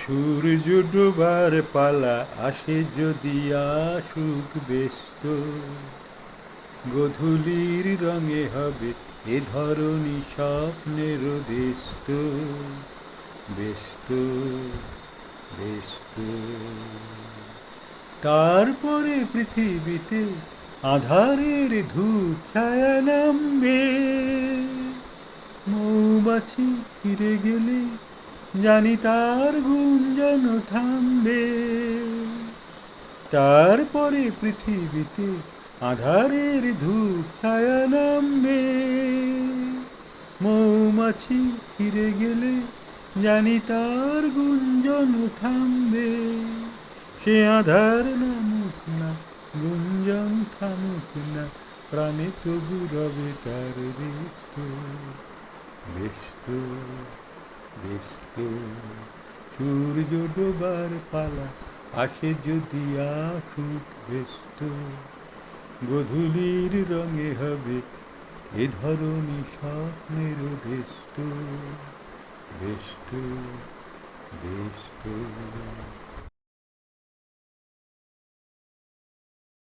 সূর্য ডোবার পালা আসে যদি আসুক ব্যস্ত, গোধূলির রঙে হবে এ ধরনী স্বপ্নের ব্যস্ত, ব্যস্ত, ব্যস্ত। তারপরে পৃথিবীতে আধারের ধূপ ছায়া নামবে, মৌমাছি ফিরে গেলে জানি তার গুঞ্জন থামবে। তারপরে পৃথিবীতে আধারের ধূপ ছায়া নামবে, মৌমাছি ফিরে গেলে জানি তার গুঞ্জন থামবে। সে আধার নামুক না, গুঞ্জন থামুক না, প্রাণে তবু রবে তার ব্যস্ত, ব্যস্ত, ব্যস্ত। সূর্য ডোবার পালা আসে যদি আসুক ব্যস্ত, গোধূলির রঙে হবে এ ধরনী স্বপ্নের ব্যস্ত, ব্যস্ত, ব্যস্ত।